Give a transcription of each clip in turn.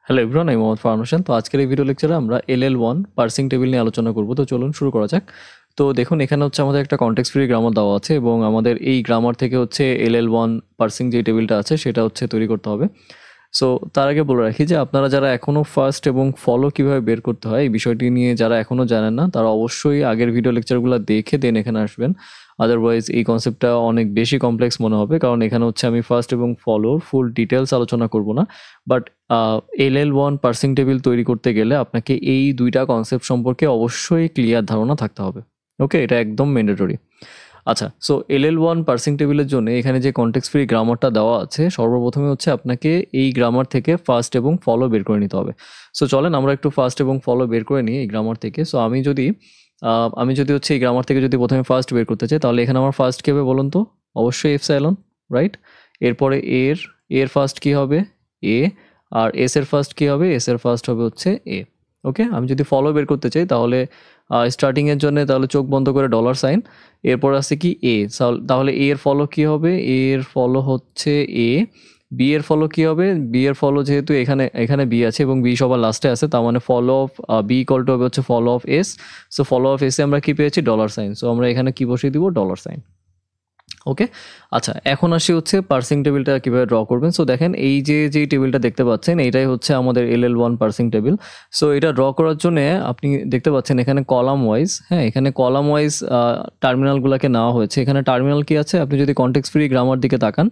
Hello everyone, আমি মোহাম্মদ ফারহান হোসেন। তো আজকের এই ভিডিও লেকচারে আমরা LL1 পার্সিং টেবিল নিয়ে আলোচনা করব। তো চলুন শুরু করা যাক। তো দেখুন, এখানে হচ্ছে আমাদের একটা কনটেক্সট ফ্রি গ্রামার দেওয়া আছে এবং আমাদের এই গ্রামার থেকে হচ্ছে LL1 পার্সিং যে টেবিলটা আছে সেটা হচ্ছে তৈরি করতে হবে। সো তার আগে বলে রাখি যে আপনারা যারা এখনও ফার্স্ট এবং ফলো কীভাবে বের করতে হয় এই বিষয়টি নিয়ে যারা এখনও জানেন না, তারা অবশ্যই আগের ভিডিও লেকচারগুলো দেখে দেন এখানে আসবেন। আদারওয়াইজ এই কনসেপ্টটা অনেক বেশি কমপ্লেক্স মনে হবে, কারণ এখানে হচ্ছে আমি ফার্স্ট এবং ফলোর ফুল ডিটেলস আলোচনা করব না। বাট LL1 পার্সিং টেবিল তৈরি করতে গেলে আপনাকে এই দুইটা কনসেপ্ট সম্পর্কে অবশ্যই ক্লিয়ার ধারণা থাকতে হবে। ওকে, এটা একদম ম্যান্ডেটরি। আচ্ছা, সো LL1 পার্সিং টেবিলের জন্য এখানে যে কনটেক্সট ফ্রি গ্রামারটা দেওয়া আছে, সর্বপ্রথমে হচ্ছে আপনাকে এই গ্রামার থেকে ফার্স্ট এবং ফলো বের করে নিতে হবে। সো চলেন আমরা একটু ফার্স্ট এবং ফলো বের করে নিই এই গ্রামার থেকে। সো আমি যদি হচ্ছে এই গ্রামার থেকে যদি প্রথমে ফার্স্ট বের করতে চাই, তাহলে এখানে আমার ফার্স্ট কী হবে বলুন তো? অবশ্যই এপসাইলন, রাইট? এরপরে এর ফার্স্ট কী হবে? এ। আর এস এর ফার্স্ট কী হবে? এস এর ফার্স্ট হবে হচ্ছে এ। ওকে, আমি যদি ফলো বের করতে চাই তাহলে স্টার্টিংয়ের জন্য তাহলে চোখ বন্ধ করে ডলার সাইন, এরপর আছে কি এ। তাহলে এ এর ফলো কী হবে? এ এর ফলো হচ্ছে এ। বি এর ফলো কী হবে? বি এর ফলো যেহেতু এখানে বি আছে এবং বি সবার লাস্টে আছে, তার মানে follow of B equal to হবে হচ্ছে follow of S. So follow of এসে আমরা কি পেয়েছি? Dollar sign. সো আমরা এখানে কি বসিয়ে দিব? Dollar sign. ওকে, আচ্ছা, এখন আসি হচ্ছে পার্সিং টেবিলটা কীভাবে ড্র করবেন। সো দেখেন, এই যে টেবিলটা দেখতে পাচ্ছেন এইটাই হচ্ছে আমাদের LL1 পার্সিং টেবিল। সো এটা ড্র করার জন্য আপনি দেখতে পাচ্ছেন এখানে কলাম ওয়াইজ, হ্যাঁ, এখানে কলাম ওয়াইজ টার্মিনালগুলোকে নেওয়া হয়েছে। এখানে টার্মিনাল কি আছে? আপনি যদি কনটেক্সট ফ্রি গ্রামার দিকে তাকান,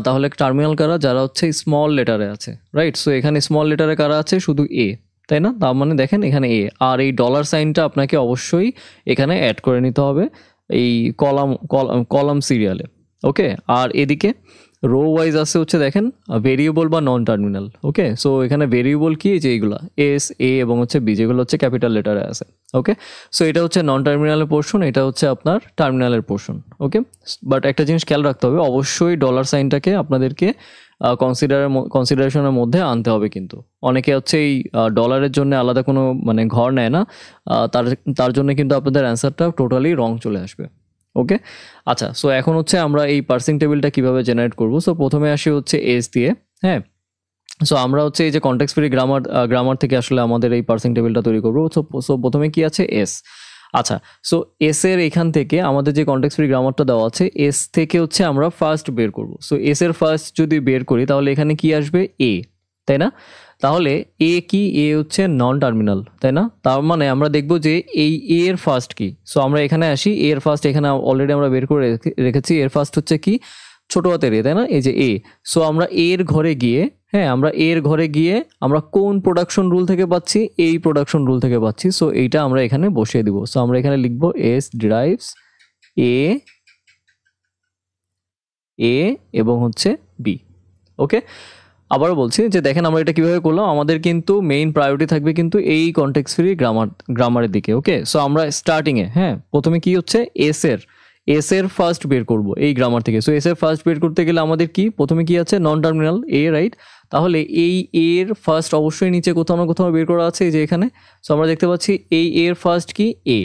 তাহলে টার্মিনাল কারা? যারা হচ্ছে স্মল লেটারে আছে, রাইট? সো এখানে স্মল লেটারে কারা আছে? শুধু এ, তাই না? তার মানে দেখেন এখানে এ, আর এই ডলার সাইনটা আপনাকে অবশ্যই এখানে অ্যাড করে নিতে হবে এই কলাম সিরিয়ালে। ওকে, আর এদিকে রো ওয়াইজ আছে হচ্ছে দেখেন ভেরিয়েবল বা নন টার্মিনাল। ওকে, সো এখানে ভেরিয়েবল কি? যে এইগুলো এস, এ এবং হচ্ছে বি, যেগুলো হচ্ছে ক্যাপিটাল লেটারে আছে। ওকে, সো এটা হচ্ছে নন টার্মিনালের পোর্শন, এটা হচ্ছে আপনার টার্মিনালের পোর্শন। ওকে, বাট একটা জিনিস খেয়াল রাখতে হবে, অবশ্যই ডলার সাইনটাকে আপনাদেরকে কনসিডারেশনের মধ্যে আনতে হবে। কিন্তু অনেকে হচ্ছে এই ডলারের জন্য আলাদা কোনো মানে ঘর নেয় না, তার জন্য কিন্তু আপনাদের অ্যান্সারটা টোটালি রং চলে আসবে। ওকে, আচ্ছা, সো এখন হচ্ছে আমরা এই পার্সিং টেবিলটা কীভাবে জেনারেট করব। সো প্রথমে আসি হচ্ছে এস দিয়ে, হ্যাঁ। সো আমরা হচ্ছে এই যে কনটেক্সট ফ্রি গ্রামার থেকে আসলে আমাদের এই পার্সিং টেবিলটা তৈরি করবো। সো প্রথমে কি আছে? এস। আচ্ছা, সো এস এর এখান থেকে আমাদের যে কনটেক্সট ফ্রি গ্রামারটা দেওয়া আছে, এস থেকে হচ্ছে আমরা ফার্স্ট বের করব। সো এস এর ফার্স্ট যদি বের করি তাহলে এখানে কি আসবে? এ, তাই না? তাহলে এ কি? এ হচ্ছে নন টার্মিনাল, তাই না? তার মানে আমরা দেখব যে এই এ এর ফার্স্ট কি। সো আমরা এখানে আসি, এ এর ফার্স্ট এখানে অলরেডি আমরা বের করে রেখেছি। এর ফার্স্ট হচ্ছে কি? ছোট হাতের এ, তাই না? এই যে এ। সো আমরা এর ঘরে গিয়ে, হ্যাঁ, আমরা এর ঘরে গিয়ে আমরা কোন প্রোডাকশন রুল থেকে পাচ্ছি? এই প্রোডাকশন রুল থেকে পাচ্ছি। সো এইটা আমরা এখানে বসিয়ে দিব। সো আমরা এখানে লিখবো এস ডিরাইভস এ এবং হচ্ছে বি। ওকে, আবারও বলছি যে দেখেন আমরা এটা কীভাবে করলাম। আমাদের কিন্তু মেইন প্রায়োরিটি থাকবে কিন্তু এই কনটেক্সট ফ্রি গ্রামারের দিকে। ওকে, সো আমরা স্টার্টিংয়ে, হ্যাঁ, প্রথমে কি হচ্ছে? এস এর ফার্স্ট বের করব এই গ্রামার থেকে। সো এস এর ফার্স্ট বের করতে গেলে আমাদের কি প্রথমে কি আছে? নন টার্মিনাল এ, রাইট? তাহলে এই এর ফার্স্ট অবশ্যই নিচে কোথাও না কোথাও বের করা আছে, এই যে এখানে। সো আমরা দেখতে পাচ্ছি এই এর ফার্স্ট কি? এ।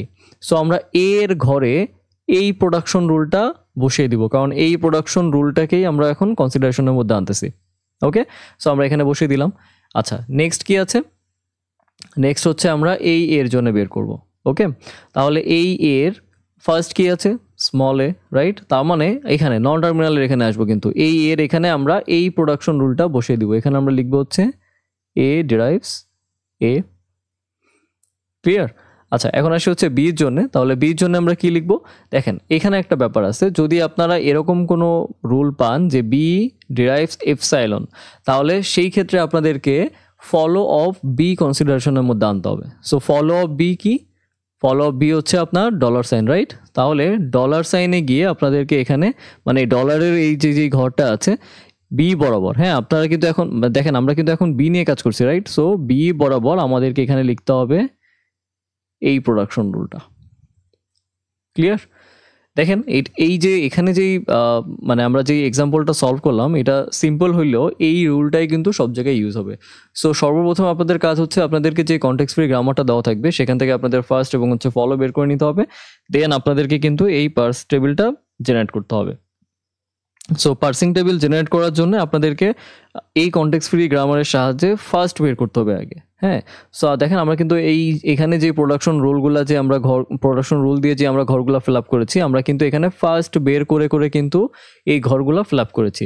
সো আমরা এর ঘরে এই প্রোডাকশন রুলটা বসিয়ে দিব, কারণ এই প্রোডাকশন রুলটাকেই আমরা এখন কনসিডারেশনের মধ্যে আনতেছি। ওকে, সো আমরা এখানে বসিয়ে দিলাম। আচ্ছা, নেক্সট কি আছে? নেক্সট হচ্ছে আমরা এই এর জন্য বের করব। ওকে, তাহলে এই এর ফার্স্ট কি আছে? স্মল এ, রাইট? তার মানে এখানে নন টার্মিনালের এখানে আসবো, কিন্তু এই এর এখানে আমরা এই প্রোডাকশন রুলটা বসিয়ে দিব। এখানে আমরা লিখবো হচ্ছে এ ডিরাইভস এ। ক্লিয়ার? আচ্ছা, এখন আসি হচ্ছে বির জন্য। তাহলে বির জন্য আমরা কি লিখবো? দেখেন এখানে একটা ব্যাপার আছে, যদি আপনারা এরকম কোনো রুল পান যে বি ডিরাইভস এপসাইলন, তাহলে সেই ক্ষেত্রে আপনাদেরকে ফলো অফ বি কনসিডারেশনের মধ্যে আনতে হবে। সো ফলো অফ বি কি? ফলো অফ বি হচ্ছে আপনার ডলার সাইন, রাইট? তাহলে ডলার সাইনে গিয়ে আপনাদেরকে এখানে মানে ডলারের এই যে ঘরটা আছে বি বরাবর, হ্যাঁ, আপনারা কিন্তু এখন দেখেন আমরা কিন্তু এখন বি নিয়ে কাজ করছি, রাইট? সো বি বরাবর আমাদেরকে এখানে লিখতে হবে এই প্রোডাকশন রুলটা। ক্লিয়ার? দেখেন এই যে এখানে যেই মানে আমরা যেই এক্সাম্পলটা সলভ করলাম, এটা সিম্পল হইলেও এই রুলটাই কিন্তু সব জায়গায় ইউজ হবে। সো সর্বপ্রথম আপনাদের কাজ হচ্ছে আপনাদেরকে যে কনটেক্সট ফ্রি গ্রামারটা দেওয়া থাকবে সেখান থেকে আপনাদের ফার্স্ট এবং হচ্ছে ফলো বের করে নিতে হবে। দেন আপনাদেরকে কিন্তু এই পার্স টেবিলটা জেনারেট করতে হবে। সো পার্সিং টেবিল জেনারেট করার জন্য আপনাদেরকে এই কনটেক্সট ফ্রি গ্রামারের সাহায্যে ফার্স্ট বের করতে হবে আগে। হ্যাঁ, সো দেখেন আমরা কিন্তু এখানে যে প্রোডাকশন রুলগুলো যে আমরা প্রোডাকশন রুল দিয়ে যে আমরা ঘরগুলো ফিল আপ করেছি, আমরা কিন্তু এখানে ফার্স্ট বের করে করে কিন্তু এই ঘরগুলো ফিল আপ করেছি।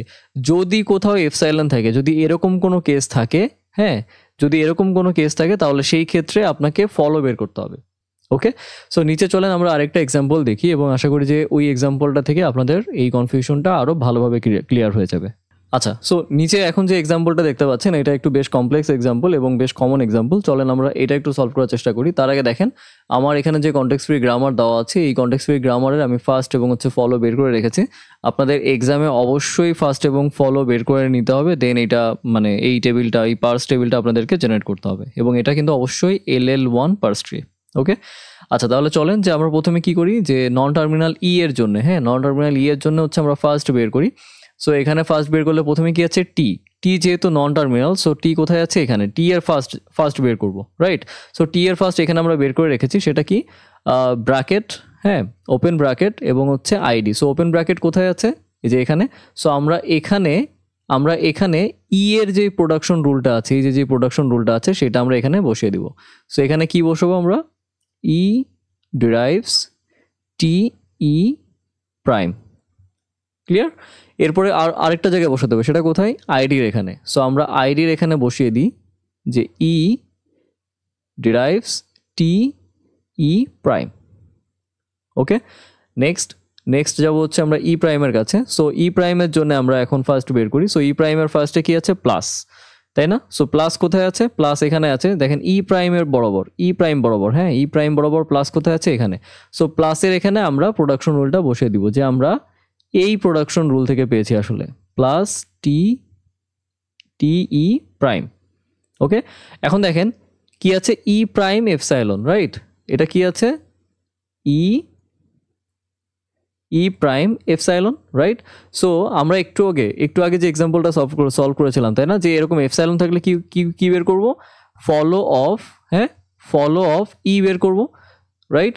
যদি কোথাও এফসাইলন থাকে, যদি এরকম কোনো কেস থাকে, হ্যাঁ, যদি এরকম কোনো কেস থাকে তাহলে সেই ক্ষেত্রে আপনাকে ফলো বের করতে হবে। ওকে, সো নিচে চলেন আমরা আরেকটা এক্সাম্পল দেখি এবং আশা করি যে ওই এক্সাম্পলটা থেকে আপনাদের এই কনফিউশনটা আরও ভালোভাবে ক্লিয়ার হয়ে যাবে। আচ্ছা, সো নিচে এখন যে এক্সাম্পলটা দেখতে পাচ্ছেন এটা একটু বেশ কমপ্লেক্স এক্সাম্পল এবং বেশ কমন এক্সাম্পল। চলেন আমরা এটা একটু সলভ করার চেষ্টা করি। তার আগে দেখেন আমার এখানে যে কনটেক্সট ফ্রি গ্রামার দেওয়া আছে, এই কনটেক্সট ফ্রি গ্রামারের আমি ফার্স্ট এবং ফলো বের করে রেখেছি। আপনাদের এক্সামে অবশ্যই ফার্স্ট এবং ফলো বের করে নিতে হবে, দেন এটা মানে এই টেবিলটা, এই পার্স টেবিলটা আপনাদেরকে জেনারেট করতে হবে এবং এটা কিন্তু অবশ্যই LL1 পার্স ট্রি। ওকে, আচ্ছা তাহলে চলেন যে আমরা প্রথমে কি করি যে নন টার্মিনাল ই এর জন্য, হ্যাঁ, নন টার্মিনাল ই এর জন্য আমরা ফার্স্ট বের করি। সো এখানে ফার্স্ট বের করলে প্রথমে কি আছে টি যেহেতু নন টার্মিনাল, সো টি কোথায় আছে এখানে, টি এর ফার্স্ট বের করব, রাইট। সো টি এর ফার্স্ট এখানে আমরা বের করে রেখেছি, সেটা কি ব্র্যাকেট, হ্যাঁ, ওপেন ব্র্যাকেট এবং আইডি। সো ওপেন ব্র্যাকেট কোথায় আছে, এই যে এখানে। সো আমরা এখানে ই এর যে প্রোডাকশন রুলটা আছে, এই যে প্রোডাকশন রুলটা আছে সেটা আমরা এখানে বসিয়ে দিব। সো এখানে কি বসাবো আমরা, ই ডিরাইভস টি ই প্রাইম, ক্লিয়ার। এরপরে আরেকটা জায়গায় বসাতে হবে, সেটা কোথায়, আইডির এখানে। সো আমরা আইডির এখানে বসিয়ে দিই যে ই ডিরাইভস টি ই প্রাইম। ওকে, নেক্সট যাবো আমরা ই প্রাইমের কাছে। সো ই প্রাইমের জন্য আমরা এখন ফার্স্ট বের করি। সো ই প্রাইমের ফার্স্টে কি আছে, প্লাস, তাই না। সো প্লাস কোথায় আছে, প্লাস এখানে আছে, দেখেন ই প্রাইমের বরাবর, ই প্রাইম বরাবর, হ্যাঁ, ই প্রাইম বরাবর প্লাস কোথায় আছে, এখানে। সো প্লাসের এখানে আমরা প্রোডাকশন রুলটা বসিয়ে দিব, যে আমরা এই প্রোডাকশন রুল থেকে পেয়েছি আসলে, প্লাস টি ই প্রাইম। ওকে, এখন দেখেন কি আছে, ই প্রাইম এপসাইলন, রাইট। এটা কি আছে, ই প্রাইম এপসাইলন, রাইট। সো আমরা একটু আগে যে এক্সাম্পলটা সলভ করেছিলাম, তাই না, যে এরকম এপসাইলন থাকলে কি বের করব, ফলো অফ, হ্যাঁ, ফলো অফ ই বের করব, right,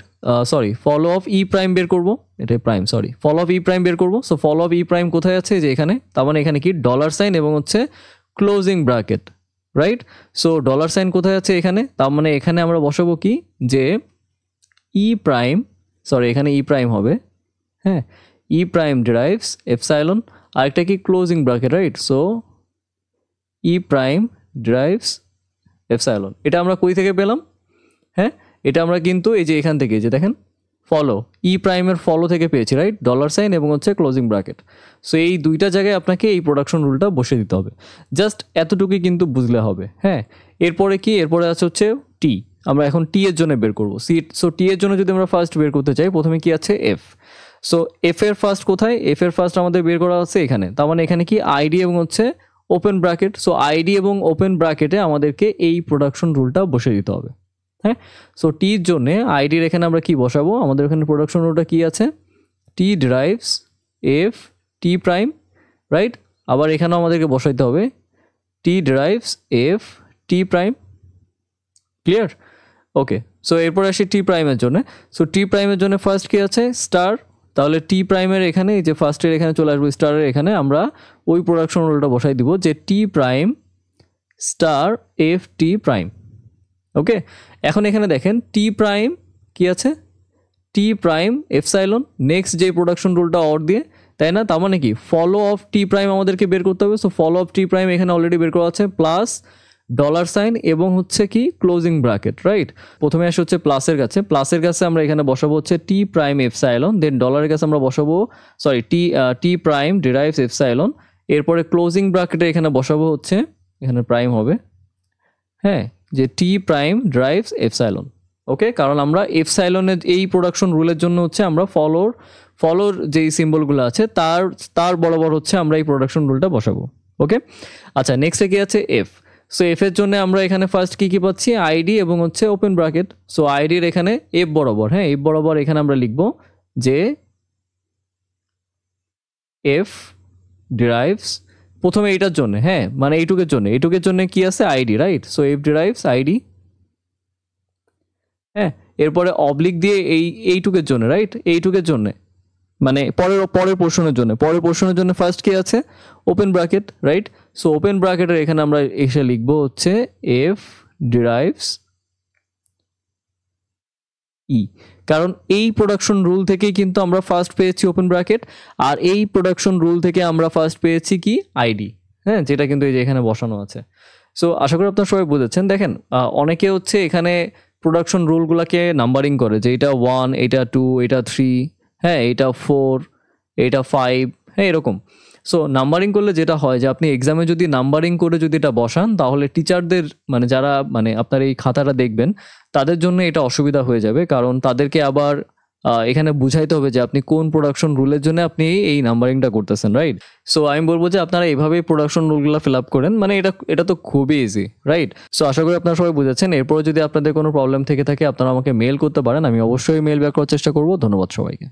sorry, follow of E prime বের করবো, এটাই prime, sorry, follow of E prime বের করবো। So follow of E prime কোথায় আছে, যে এখানে, তার মানে এখানে কি ডলার সাইন এবং closing bracket, right. So dollar sign কোথায় আছে, এখানে, তার মানে এখানে আমরা বসাবো কি, যে ই প্রাইম, সরি এখানে ই প্রাইম হবে, হ্যাঁ, ই প্রাইম ডিরাইভস এপসাইলন, আরেকটা কি ক্লোজিং ব্র্যাকেট, রাইট। সো ই প্রাইম ডিরাইভস এপসাইলন, এটা আমরা কই থেকে পেলাম, হ্যাঁ, এটা আমরা কিন্তু এই যে এখান থেকে, যে দেখেন ফলো, ই প্রাইমের ফলো থেকে পেয়েছি, রাইট, ডলার সাইন এবং ক্লোজিং ব্র্যাকেট। সো এই দুইটা জায়গায় আপনাকে এই প্রোডাকশন রুলটা বসিয়ে দিতে হবে, জাস্ট এতটুকুই কিন্তু বুঝলে হবে, হ্যাঁ। এরপরে আছে টি, আমরা এখন টি এর জন্য বের করবো। সো টি এর জন্য যদি আমরা ফার্স্ট বের করতে চাই, প্রথমে কি আছে, এফ। সো এফ এর ফার্স্ট কোথায়, এফ এর ফার্স্ট আমাদের বের করা আছে এখানে, তার মানে এখানে কি আইডি এবং ওপেন ব্র্যাকেট। সো আইডি এবং ওপেন ব্র্যাকেটে আমাদেরকে এই প্রোডাকশন রুলটা বসিয়ে দিতে হবে, হ্যাঁ। সো টির জন্য আইডির এখানে আমরা কি বসাবো, আমাদের এখানে প্রোডাকশন রুলটা কি আছে, T derives F T prime, right. আবার এখানেও আমাদেরকে বসাইতে হবে T derives F T prime, clear. Okay, so এরপর আসি টি প্রাইমের জন্য। সো টি প্রাইমের জন্য ফার্স্ট কি আছে, স্টার, তাহলে টি প্রাইমের এখানে এই যে ফার্স্টের এখানে চলে আসবো, স্টারের এখানে আমরা ওই প্রোডাকশন রুলটা বসাই দিব, যে T prime star F T prime. Okay, এখন এখানে দেখেন টি প্রাইম কি আছে, টি প্রাইম এপসাইলন, নেক্সট যে প্রোডাকশন রুলটা অর দিয়ে, তাই না, তার মানে কি ফলো অফ টি প্রাইম আমাদেরকে বের করতে হবে। So follow of T prime এখানে অলরেডি বের করা আছে, প্লাস ডলার সাইন এবং কি ক্লোজিং ব্র্যাকেট, রাইট। প্রথমে আসে প্লাসের কাছে আমরা এখানে বসাবো টি প্রাইম এপসাইলন, দেন ডলারের কাছে আমরা বসাবো, সরি, টি প্রাইম ডিরাইভস এপসাইলন, এরপরে ক্লোজিং ব্র্যাকেটে এখানে বসাবো এখানে প্রাইম হবে, হ্যাঁ, যে টি প্রাইম ড্রাইভস এপসাইলন। ওকে, কারণ আমরা এপসাইলনের এই প্রোডাকশন রুলের জন্য আমরা ফলোর যেই সিম্বলগুলো আছে তার বরাবর আমরা এই প্রোডাকশন রুলটা বসাবো। ওকে, আচ্ছা, নেক্সটে কি আছে, এফ। সো এফ এর জন্য আমরা এখানে ফার্স্ট কি পাচ্ছি, আইডি এবং ওপেন ব্র্যাকেট। সো আইডির এখানে এফ বরাবর, হ্যাঁ, এফ বরাবর এখানে আমরা লিখবো যে এফ ডিরাইভস, প্রথমে এইটার জন্য, হ্যাঁ, মানে এইটুকের জন্য কি আছে, ID, right. So F derives ID, হ্যাঁ, এরপরে অবলিক দিয়ে এইটুকের জন্য, রাইট, এইটুকের জন্য মানে পরের পোর্শনের জন্য ফার্স্ট কি আছে, open bracket, right? So open ব্র্যাকেটের এখানে আমরা এসে লিখবো হচ্ছে এফ ডিরাইভস ই, কারণ এই প্রোডাকশন রুল থেকেই কিন্তু আমরা ফার্স্ট পেয়েছি ওপেন ব্র্যাকেট, আর এই প্রোডাকশন রুল থেকে আমরা ফার্স্ট পেয়েছি কি আইডি, হ্যাঁ, যেটা কিন্তু এই যে এখানে বসানো আছে। সো আশা করি আপনারা সবাই বুঝেছেন। দেখেন অনেকে হচ্ছে এখানে প্রোডাকশন রুলগুলোকে নাম্বারিং করে, যে এটা 1, এটা 2, এটা 3, হ্যাঁ, এটা 4, এটা 5, হ্যাঁ, এরকম। সো নাম্বারিং করলে যেটা হয় যে আপনি এক্সামে যদি নাম্বারিং করে যদি এটা বসান, তাহলে টিচারদের মানে যারা মানে আপনার এই খাতাটা দেখবেন তাদের জন্য এটা অসুবিধা হয়ে যাবে, কারণ তাদেরকে আবার এখানে বুঝাইতে হবে যে আপনি কোন প্রোডাকশন রুলের জন্য আপনি এই নাম্বারিংটা করতেছেন, রাইট? সো আমি বলবো যে আপনারা এইভাবেই প্রোডাকশন রুলগুলো ফিল আপ করেন, মানে এটা তো খুবই ইজি, রাইট? সো আশা করি আপনারা সবাই বুঝেছেন। এরপরে যদি আপনাদের কোনো প্রবলেম থেকে থাকে আপনারা আমাকে মেল করতে পারেন, আমি অবশ্যই মেল ব্যাক করার চেষ্টা করবো। ধন্যবাদ সবাইকে।